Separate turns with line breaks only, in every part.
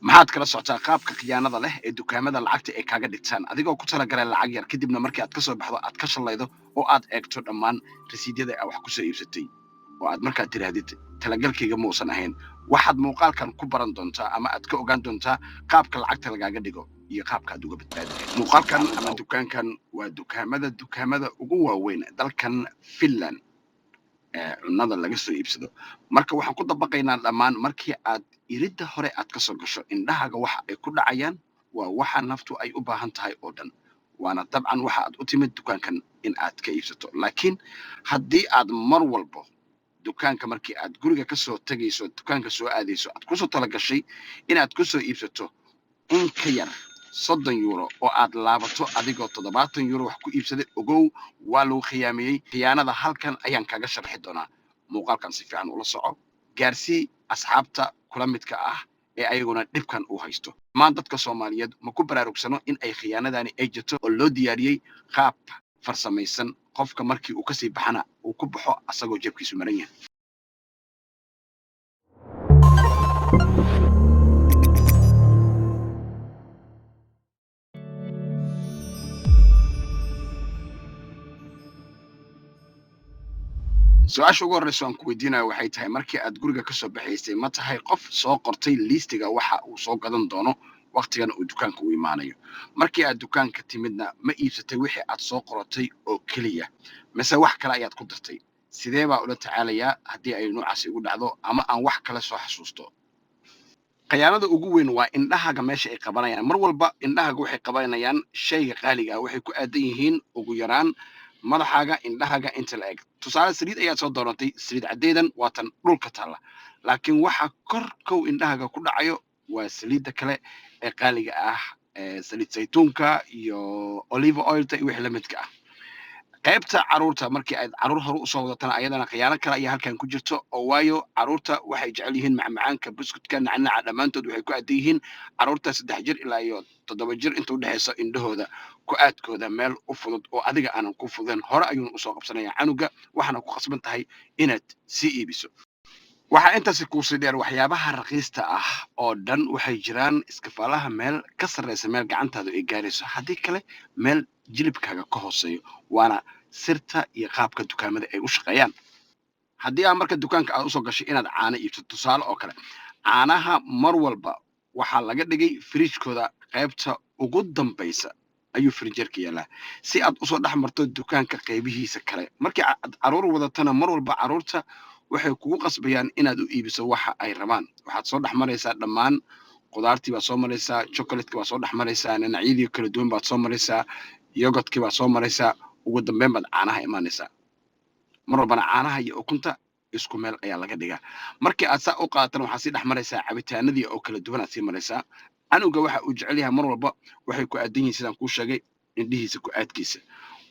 maxaad kala socotaa qaabka khiyaanada leh ee dukaamada lacagta ay kaaga dhigtaan adigoo ku talagalay lacag yar kadibna markii aad ka soo baxdo aad ka shalaydo oo aad eegto dhammaan rasiidyada aad wax ku soo iibsatay oo aad markaa tidhaahdid talagalkayga muusan ahayn waxaad muuqaalkan ku baran doontaa ama aad ka ogaan doontaa qaabka lacagta lagaaga dhigo iyo qaabka aad uga badbaadi lahayd muuqaalkan ama dukaankan waa dukaamada ugu waaweyn dalkan Finland cunnada laga soo iibsado marka waxaan ku dabaqaynaa dhammaan markii aad iridda hore aad ka soo gasho indhahaaga waxa ay ku dhacayaan waa waxa naftu ay u baahan tahay oo dhan waana dabcan waxa aad u timid dukaankan in aad ka iibsato laakiin haddii aad mar walbo dukaanka markii aad guriga ka soo tegayso dukaanka soo aadayso aad kusoo talagashay inaad ku soo iibsato in ka yar 30 euro oo aad laabato adigoo 70 euro wax ku iibsaday ogow waa lagu khiyaamiyey khiyaanada halkan ayaan kaga sharxi doonaa muuqaalkan si fiican ula soco gaarsii asxaabta kula midka ah ee ayaguna dhibkan uu haysto dhammaan dadka soomaaliyeed ma ku baraarugsano in ay khiyaanadani ay jirto oo loo diyaariyey qaab farsamaysan qofka markii uu kasii baxana uu ku baxo asagoo jeebkiisu maran yahay su-aasha ugu horreysa aan ku weydiinayo waxay tahay markii aad guriga ka soo baxaysay ma tahay qof soo qortay liistiga waxa uu soo gadan doono waqtigan uu dukaanka u imaanayo markii aad dukaanka timidna ma iibsatay wixii aad soo qoratay oo keliya mise wax kale ayaad ku dartay sidee baa ula tacaalayaa haddii ay noocaasi igu dhacdo ama aan wax kale soo xasuusto khiyaanada ugu weyn waa indhahaaga meesha ay qabanayaan mar walba indhahaaga waxay qabanayaan shayga qaaliga ah waxay ku aadan yihiin ugu yaraan madaxaaga indhahaaga inta la eg tusaale saliid ayaad soo doonatay saliid caddeedan waa tan dhulka taalla laakiin waxa kor kow indhahaaga ku dhacayo waa saliidda kale ee qaaliga ah saliid saytuunka iyo olive oilta iyo wixii la midka ah qaybta carruurta markii aad carruur hore usoo wadatana ayadana khiyaano kale ayaa halkan ku jirto oo waayo carruurta waxay jecel yihiin macmacaanka buskudka nacnaca dhammaantood waxay ku aadan yihiin carruurta 3 jir ilaa iyo 7 jir inta u dhexayso indhahooda ku aadkooda meel u fudud oo adiga aanan ku fududayn hore ayuuna usoo qabsanaya canuga waxaana ku khasban tahay inaad sii iibiso waxaa intaasi kuusii dheer waxyaabaha raqiista ah oo dhan waxay jiraan iskafaalaha meel ka sarreysa meel gacantaadu ay gaarayso haddii kale meel jilibkaaga ka hooseeyo waana sirta iyo qaabka dukaamada ay u shaqeeyaan haddii aad marka dukaanka aad usoo gashay inaad caano iibsato tusaale oo kale caanaha mar walba waxaa laga dhigay fridjkooda qaybta ugu dambaysa ayuu frinjeerka yaalaa si aad usoo dhex marto dukaanka qaybihiisa kale markii aad carruur wadatana mar walba carruurta waxay kugu qasbayaan inaad u iibiso waxa ay rabaan waxaad soo dhex maraysaa dhammaan qudaartii baad soo maraysaa chocolatekii baad soo dhex maraysaa dhinacyadii kala duwan baad soo maraysaa yogodkii baad soo maraysaa ugu dambeyn baad caanaha imaanaysaa mar walbana caanaha iyo ukunta isku meel ayaa laga dhigaa markii aad saa u qaadatana waxaad sii dhex maraysaa cabitaanadii oo kala duwan aad sii maraysaa canuga waxa uu jecel yahay mar walba waxay ku aadan yihiin sidaan kuu sheegay indhihiisa ku aadkiisa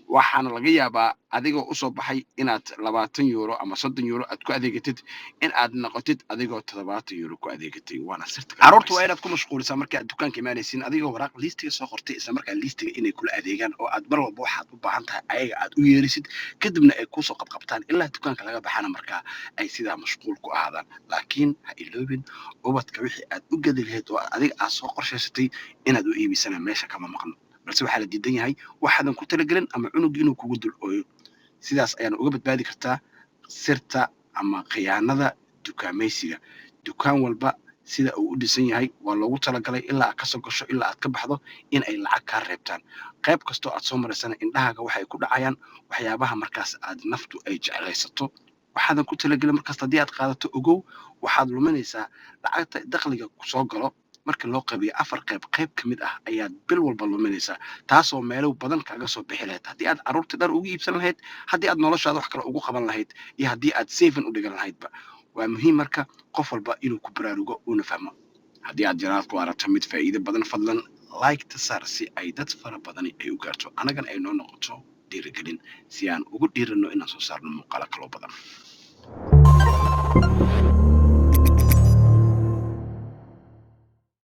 waxaana laga yaabaa adigoo usoo baxay inaad 20 euro ama 30 euro aad ku adeegatid in aad noqotid adigoo 70 euro ku adeegatay waana sirta carruurta waa inaad ku mashquulisaa markii aad dukaanka imaanaysiin adigoo waraaq liistiga soo qortay isla markaa liistiga inay kula adeegaan oo aad mar walba waxaad u baahan tahay ayaga aad u yeerisid kadibna ay kusoo qabqabtaan ilaa dukaanka laga baxana markaa ay sidaa mashquul ku ahaadaan laakiin ha iloobin ubadka wixii aad u gedi lahayd oo adiga aad soo qorshaysatay inaad u iibisana meesha kama maqno balse waxaa la diidan yahay waxaadan ku talagelin ama cunugii inuu kugu dul ooyo sidaas ayaana uga badbaadi kartaa sirta ama khiyaanada dukaamaysiga dukaan walba sida uu u dhisan yahay waa loogu talagalay ilaa aad ka soo gasho ilaa aad ka baxdo in ay lacag kaa reebtaan qayb kastoo aad soo maraysana indhahaaga waxay ku dhacayaan waxyaabaha markaas aad naftu ay jeclaysato waxaadan ku talagelin markaas haddii aad qaadato ogow waxaad luminaysaa lacagta dakhliga soo galo marka loo qabiyo 4 qayb ka mid ah ayaad bil walba luminaysaa taasoo meelo badan kaaga soo bixi lahayd haddii aad carruurta dhar ugu iibsan lahayd haddii aad noloshaada wax kale ugu qaban lahayd iyo haddii aad saving u dhigan lahaydba waa muhiim marka qof walba inuu ku baraarugo una fahmo haddii aad jaraad ku aragto mid faa'iido badan fadlan like ta saar si ay dad fara badani ay u gaarto annagana ay noo noqoto dhiirigelin si aan ugu dhiirano inaan soo saarno muuqaalo kaloo badan